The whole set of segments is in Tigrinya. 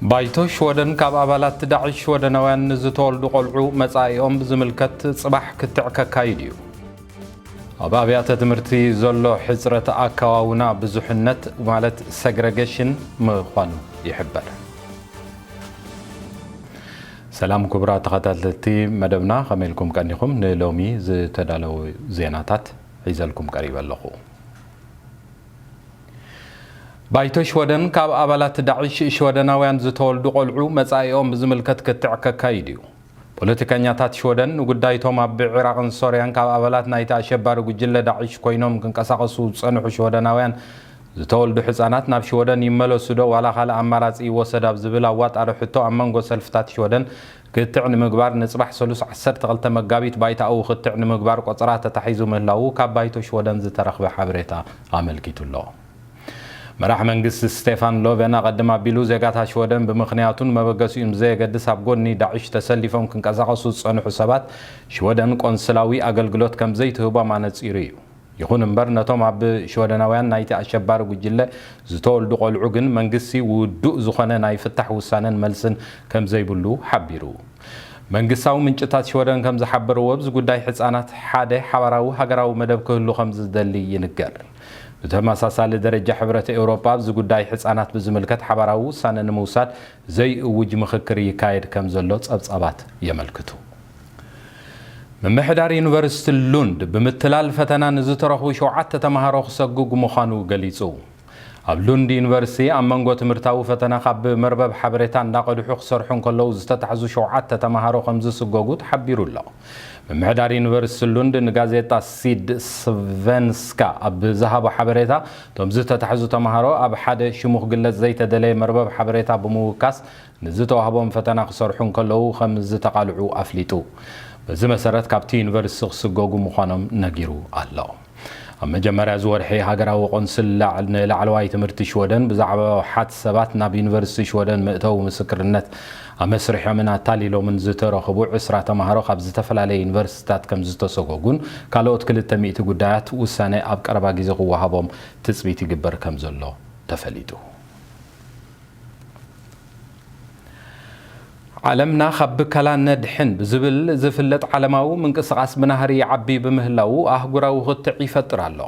بايتو شودن كاب أبالات داعش ودنوان نزتولد قلعو مصايኦም بزملكت صباح كتعك كايديو أبابيات تمرتي زلو حزرة أكواونا بزحنت مالت سجريجيشن مخوانو يحبر سلام كبرى تخطلتي مدبنا خميلكم كانيكم نلومي زتدالو زيناتات عيزلكم قريبا لخو بايتو شودن كاب أبالات داعش شودناوان زتولد قلعو مصايኦም بزملكت كتعك كايديو ፖለቲከኛታት ሾደን ጉዳይቶም ኣብ ኢራቅን ሶሪያን ካብ ኣባላት ናይቲ ኣሸባሪ ጉጅለ ዳዕሽ ኮይኖም ክንቀሳቀሱ ጸንሑ ሾደናውያን ዝተወልዱ ህፃናት ናብ ሾደን ይመለሱ ዶ ዋላ ካለ ኣማራጺ ይወሰድ ኣብ ዝብል ኣዋጣሪ ሕቶ ኣብ መንጎ ሰልፍታት ሾደን ክትዕ ንምግባር ንጽባሕ 12 መጋቢት ባይታኡ ክትዕ ንምግባር ቆጽራ ተታሒዙ ምህላው ካብ ባይቶ ሾደን ዝተረኽበ ሓበሬታ ኣመልኪቱሎ መራሕ መንግስት ስቴፋን ሎቬና ቀደም ኣቢሉ ዜጋታት ሾደን ብምኽንያቱን መበገሲኡም ዘየገድስ ኣብ ጎኒ ዳዕሽ ተሰሊፎም ክንቀሳቀሱ ጸንሑ ሰባት ሾደን ቆንስላዊ ኣገልግሎት ከም ዘይትህቦም ኣነጺሩ እዩ ይኹን እምበር ነቶም ኣብ ሾደናውያን ናይቲ ኣሸባሪ ጉጅለ ዝተወልዱ ቆልዑ ግን መንግስቲ ውዱእ ዝኾነ ናይ ፍታሕ ውሳነን መልስን ከም ዘይብሉ ሓቢሩ መንግስታዊ ምንጭታት ሾደን ከም ዝሓበርዎ ኣብዚ ጉዳይ ህፃናት ሓደ ሓበራዊ ሃገራዊ መደብ ክህሉ ከም ዝደሊ ይንገር بتماساسال درجة حبرة أوروبا بزجوداي حصانات بزملكت حبراو سنة نموساد زي وج مخكري كايد كم زلوت أبصابات يملكتو من محدار يونيفرسيتي لوند بمثلال فتنا نزترخو شوعات تمهارو سجوج مخانو جليسو ኣብ ሉንድ ዩኒቨርሲቲ ኣብ መንጎ ትምህርታዊ ፈተና ካብ መርበብ ሓበሬታ እንዳቀድሑ ክሰርሑን ከለዉ ዝተታሕዙ 7 ተማሃሮ ከም ዝስገጉት ሓቢሩሎ መምሕዳር ዩኒቨርሲቲ ሉንድ ንጋዜጣ ሲድ ስቨንስካ ኣብ ዝሃቦ ሓበሬታ ቶም ዝተታሕዙ ተማሃሮ ኣብ ሓደ ሽሙኽ ግለጽ ዘይተደለየ መርበብ ሓበሬታ ብምውካስ ንዝተዋህቦም ፈተና ክሰርሑን ከለዉ ከም ዝተቃልዑ ኣፍሊጡ በዚ መሰረት ካብቲ ዩኒቨርሲቲ ክስገጉ ምዃኖም ነጊሩ ኣሎ ኣብ መጀመርያ ዝወርሒ ሃገራዊ ቆንስል ንላዕለዋይ ትምህርቲ ሾደን ብዛዕባ ሓት ሰባት ናብ ዩኒቨርሲቲ ሾደን ምእተው ምስክርነት ኣመስሪሖምን ኣታሊሎምን ዝተረኸቡ 20 ተማሃሮ ካብ ዝተፈላለየ ዩኒቨርሲታት ከም ዝተሰጎጉን ካልኦት 200 ጉዳያት ውሳነ ኣብ ቀረባ ግዜ ክወሃቦም ትጽቢት ይግበር ከም ዘሎ ተፈሊጡ ዓለምና ካብ ከላ ነድሕን ብዝብል ዝፍለጥ ዓለማዊ ምንቅስቃስ ብናህሪ ዓቢ በምህላው ኣህጉራዊ ክትዕ ይፈጥር ኣሎ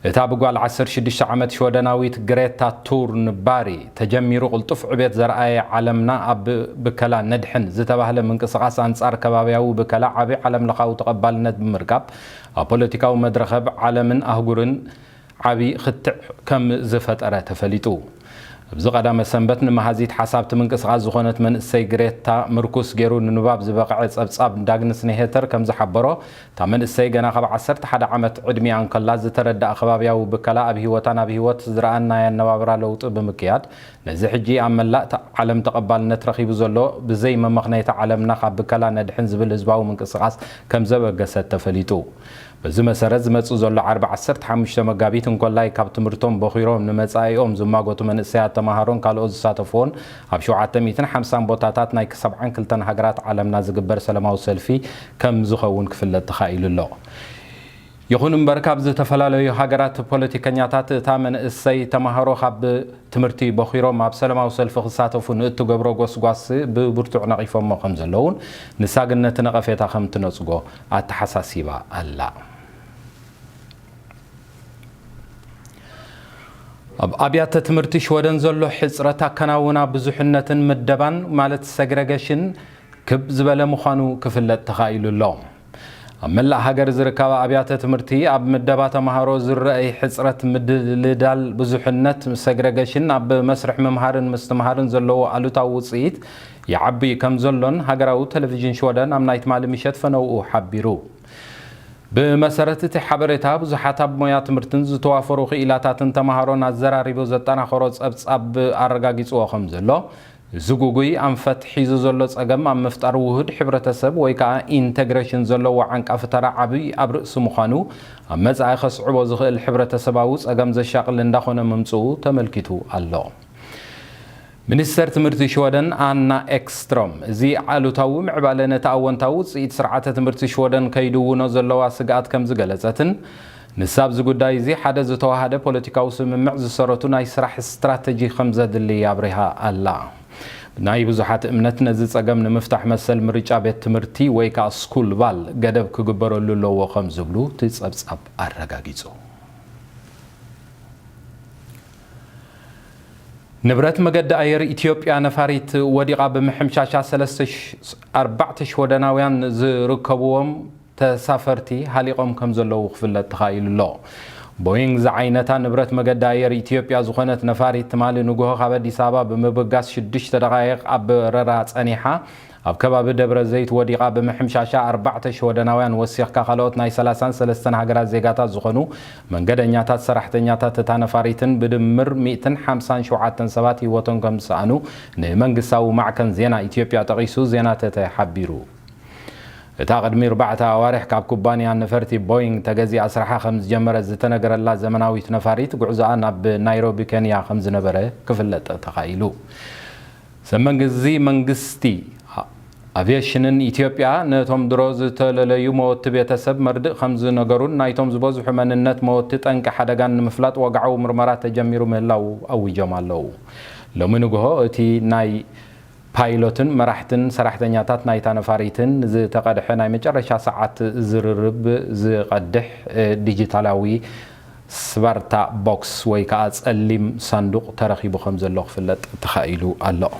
እታ ብጓል 16 ዓመት ሾደናዊት ግሬታ ቱርንባሪ ተጀሚሩ ቅልጡፍ ዕቤት ዘርኣየ ዓለምና ኣብ ብከላ ነድሕን ዝተባህለ ምንቅስቃስ አንጻር ከባቢያዊ ብከላ ዓቢ ዓለም ለኻዊ ተቐባልነት ብምርካብ ኣብ ፖለቲካዊ መድረኽ ዓለምን ኣህጉርን ዓቢ ክትዕ ከም ዝፈጠረ ተፈሊጡ ኣብዚ ቀዳመ ሰንበት ንመሃዚት ሓሳብቲ ምንቅስቃስ ዝኾነት መንእሰይ ግሬታ ምርኩስ ገይሩ ንንባብ ዝበቕዐ ጸብጻብ ዳግንስ ኔሄተር ከም ዝሓበሮ እታ መንእሰይ ገና ካብ 11 ዓመት ዕድሚኣ እንከላ ዝተረዳእ ከባቢያዊ ብከላ ኣብ ሂወታን ኣብ ሂወት ዝረኣና የነባብራ ለውጢ ብምክያድ ነዚ ሕጂ ኣብ መላእ ዓለም ተቐባልነት ረኺቡ ዘሎ ብዘይ መመኽነይታ ዓለምና ካብ ብከላ ነድሕን ዝብል ህዝባዊ ምንቅስቃስ ከም ዘበገሰት ተፈሊጡ በዚ መሰረት ዝመጽኡ ዘሎ 45 መጋቢት እንኮላይ ካብ ትምህርቶም በኺሮም ንመጻኢኦም ዝማጎቱ መንእሰያት ተማሃሮን ካልኦት ዝሳተፉን ኣብ 750 ቦታታት ናይ 72 ሃገራት ዓለምና ዝግበር ሰላማዊ ሰልፊ ከም ዝኸውን ክፍለጥ ተኻኢሉሎ ይኹን እምበር ካብ ዝተፈላለዩ ሃገራት ፖለቲከኛታት እታ መንእሰይ ተማሃሮ ካብ ትምህርቲ በኺሮም ኣብ ሰላማዊ ሰልፊ ክሳተፉ ንእትገብሮ ጎስጓስ ብብርቱዕ ነቒፎም ከም ዘለውን ንሳግነት ነቐፌታ ከም ትነጽጎ ኣተሓሳሲባ ኣላ ኣብ ኣብያተ ትምህርቲ ሾደን ዘሎ ሕጽረት ኣከናውና ብዙሕነትን ምደባን ማለት ሰግሬጌሽን ክብ ዝበለ ምዃኑ ክፍለጥ ተኻኢሉሎ ኣብ መላእ ሃገር ዝርከባ ኣብያተ ትምህርቲ ኣብ ምደባ ተማሃሮ ዝረአይ ሕጽረት ምድልዳል ብዙሕነት ሰግሬጌሽን ኣብ መስርሕ ምምሃርን ምስትምሃርን ዘለዎ ኣሉታዊ ውጽኢት ይዓቢ ከም ዘሎን ሃገራዊ ቴሌቪዥን ሾደን ኣብ ናይቲ ማሊ ምሸት ፈነውኡ ሓቢሩ بمسارات حبرتها بزحات بمياه مرتن زتوافر خيلاتن تمهارون الزراريبو زتنا خروج أب أرجعيس وخمس الله زوجي أم فتح زلص أجمع أم مفتر وهد حبرة سب ويكا إنتجريشن زلوا وعنك أفترى عبي أبرس مخانو أما زع خص عبوز الحبرة سباوس أجمع زي الشغل لندخنا ممسو تملكته الله منستر تمرتي شودن أنا إكسترم زي علو تاو معبالنا تاون تاوز يتسرعت تمرتي شودن كيدو ونزلوا سقات كم زجلتن نساب زقداي زي حدا زتوا هذا بوليتيكا وسم معز صارتنا يسرح استراتيجي خمسة اللي يبرها الله ናይ ብዙሓት እምነት ነዚ ጸገም ንምፍታሕ መሰል ምርጫ ቤት ትምህርቲ ወይ ከዓ ስኩል ባል ገደብ ክግበረሉ ኣለዎ ከም ዝብሉ ትጸብጻብ አረጋጊጹ ንብረት መገዲ አየር ኢትዮጵያ ነፋሪት ወዲቃ ብምሕምሻሻ 4,000 ወደናውያን ዝርከብዎም ተሳፈርቲ ሃሊቆም ከም ዘለዉ ክፍለጥ ተኻኢሉ ኣሎ ቦይንግ ዝዓይነታ ንብረት መገዲ አየር ኢትዮጵያ ዝኾነት ነፋሪት ትማሊ ንጉሆ ካብ አዲስ አበባ ብምብጋስ 6 ደቂቃ ኣብ በረራ ጸኒሓ ኣብ ከባቢ ደብረ ዘይት ወዲቃ ብምሕምሻሻ 4,000 ወደናውያን ወሲኽካ ካልኦት ናይ 33 ሃገራት ዜጋታት ዝኾኑ መንገደኛታት ሰራሕተኛታት እታ ነፋሪትን ብድምር 157 ሰባት ህይወቶም ከም ዝሰኣኑ ንመንግስታዊ ማዕከን ዜና ኢትዮጵያ ጠቂሱ ዜና ተሓቢሩ እታ ቅድሚ 4 ኣዋርሕ ካብ ኩባንያ ነፈርቲ ቦይንግ ተገዚኣ ስራሓ ከም ዝጀመረ ዝተነገረላ ዘመናዊት ነፋሪት ጉዕዞኣ ናብ ናይሮቢ ኬንያ ከም ዝነበረ ክፍለጥ ተኻኢሉ ሰመንግዚ መንግስቲ አቪዬሽንን ኢትዮጵያ ነቶም ድሮ ዝተለለዩ መወቲ ቤተሰብ መርድእ ከም ዝነገሩን ናይቶም ዝበዝሑ መንነት መወቲ ጠንቂ ሓደጋን ንምፍላጥ ወግዓዊ ምርመራ ተጀሚሩ ምህላው ኣውጆም ኣለዉ ሎሚ ንጉሆ እቲ ናይ ፓይሎትን መራሕትን ሰራሕተኛታት ናይታ ነፋሪትን ዝተቀድሐ ናይ መጨረሻ ሰዓት ዝርርብ ዝቀድሕ ዲጂታላዊ ስባርታ ቦክስ ወይ ከዓ ጸሊም ሳንዱቅ ተረኺቡ ከም ዘሎ ክፍለጥ ተኻኢሉ ኣሎ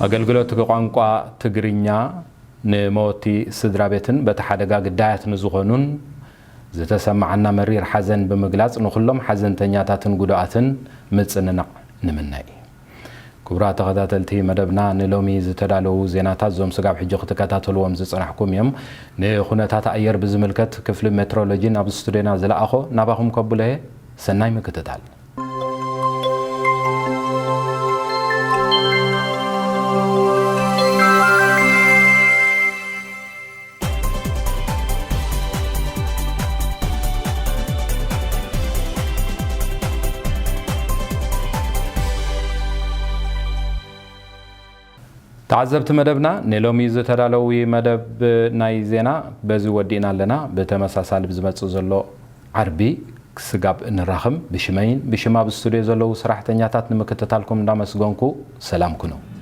አገልግሎት ቋንቋ ትግርኛ ንመወቲ ስድራ ቤትን በተሓደጋ ግዳያት ንዝኾኑን ዝተሰማዓና መሪር ሓዘን ብምግላጽ ንኹሎም ሓዘንተኛታትን ጉዳኣትን ምጽንናዕ ንምናይ ክቡራት ተኸታተልቲ መደብና ንሎሚ ዝተዳለዉ ዜናታት ዞም ስጋብ ሕጂ ክትከታተልዎም ዝጽናሕኩም እዮም ንኹነታት ኣየር ብዝምልከት ክፍሊ ሜትሮሎጂ ናብ ስቱድዮና ዝለኣኾ ናባኹም ከቡለየ ሰናይ ምክትታል تعذبت مدبنا نلومي زتدالوي مدب ناي زينا بزي ودينا لنا بتمساسال بزمت زلو عربي سقاب نراخم بشمين بشما باستوديو زلو سراحتنياتات نمكتتالكم دامس غونكو سلام كنو